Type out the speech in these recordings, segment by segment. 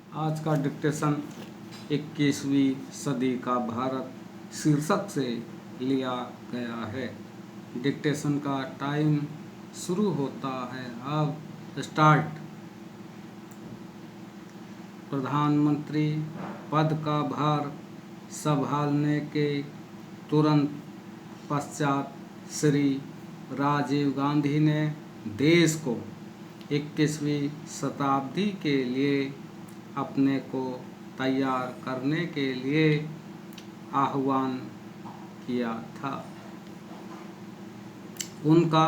आज का डिक्टेशन 21वीं सदी का भारत शीर्षक से लिया गया है। डिक्टेशन का टाइम शुरू होता है। अब स्टार्ट। प्रधानमंत्री पद का भार संभालने के तुरंत पश्चात श्री राजीव गांधी ने देश को 21वीं शताब्दी के लिए अपने को तैयार करने के लिए आह्वान किया था। उनका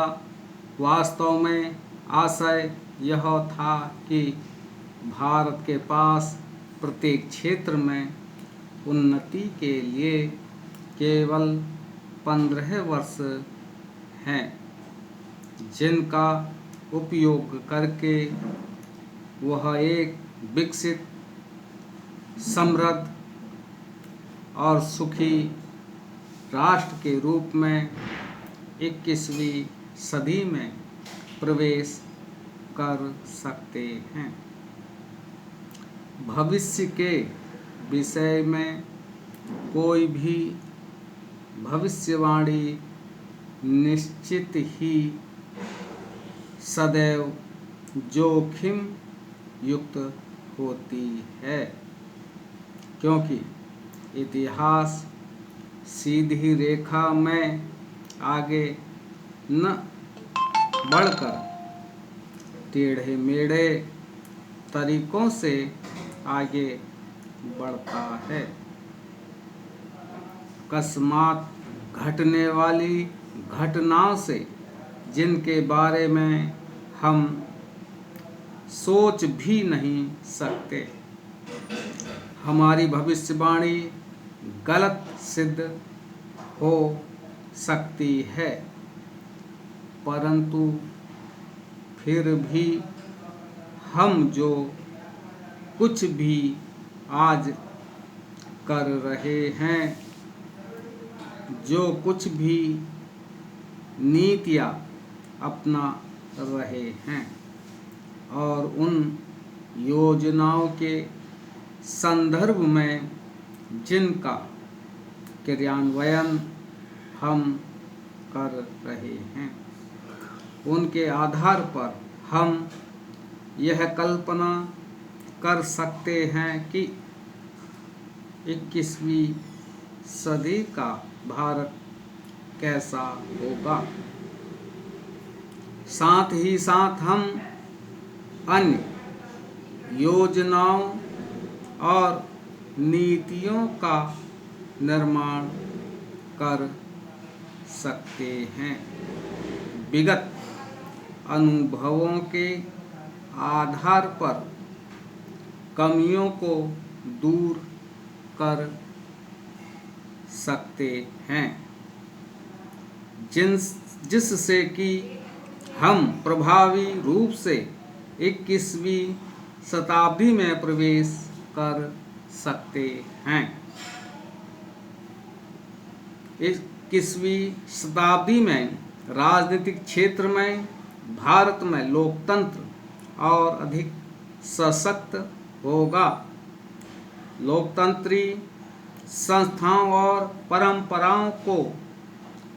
वास्तव में आशय यह था कि भारत के पास प्रत्येक क्षेत्र में उन्नति के लिए केवल 15 वर्ष हैं, जिनका उपयोग करके वह एक विकसित, समृद्ध और सुखी राष्ट्र के रूप में 21वीं सदी में प्रवेश कर सकते हैं। भविष्य के विषय में कोई भी भविष्यवाणी निश्चित ही सदैव जोखिम युक्त होती है, क्योंकि इतिहास सीधी रेखा में आगे न बढ़कर टेढ़े मेढ़े तरीकों से आगे बढ़ता है। अकस्मात घटने वाली घटनाओं से, जिनके बारे में हम सोच भी नहीं सकते, हमारी भविष्यवाणी गलत सिद्ध हो सकती है, परंतु फिर भी हम जो कुछ भी आज कर रहे हैं, जो कुछ भी नीतियाँ अपना रहे हैं और उन योजनाओं के संदर्भ में जिनका क्रियान्वयन हम कर रहे हैं, उनके आधार पर हम यह कल्पना कर सकते हैं कि 21वीं सदी का भारत कैसा होगा। साथ ही साथ हम अन्य योजनाओं और नीतियों का निर्माण कर सकते हैं। विगत अनुभवों के आधार पर कमियों को दूर कर सकते हैं, जिससे कि हम प्रभावी रूप से 21वीं शताब्दी में प्रवेश कर सकते हैं। 21वीं शताब्दी में राजनीतिक क्षेत्र में भारत में लोकतंत्र और अधिक सशक्त होगा। लोकतंत्री संस्थाओं और परंपराओं को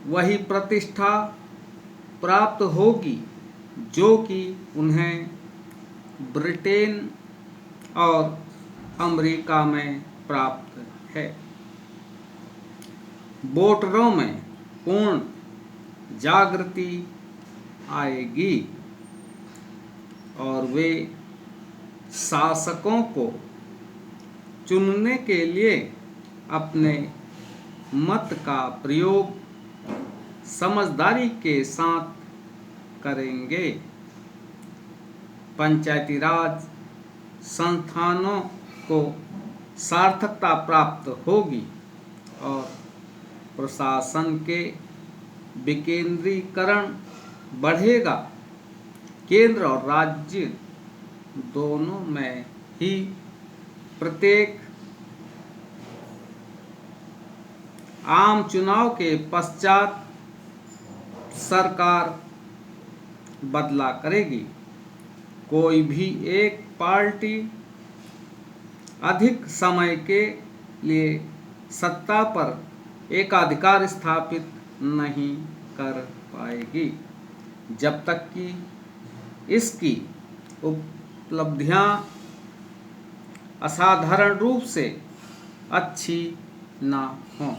वही प्रतिष्ठा प्राप्त होगी जो कि उन्हें ब्रिटेन और अमेरिका में प्राप्त है। वोटरों में पूर्ण जागृति आएगी और वे शासकों को चुनने के लिए अपने मत का प्रयोग समझदारी के साथ करेंगे। पंचायती राज संस्थानों को सार्थकता प्राप्त होगी और प्रशासन के विकेंद्रीकरण बढ़ेगा। केंद्र और राज्य दोनों में ही प्रत्येक आम चुनाव के पश्चात सरकार बदला करेगी। कोई भी एक पार्टी अधिक समय के लिए सत्ता पर एकाधिकार स्थापित नहीं कर पाएगी, जब तक कि इसकी उपलब्धियां असाधारण रूप से अच्छी ना हों।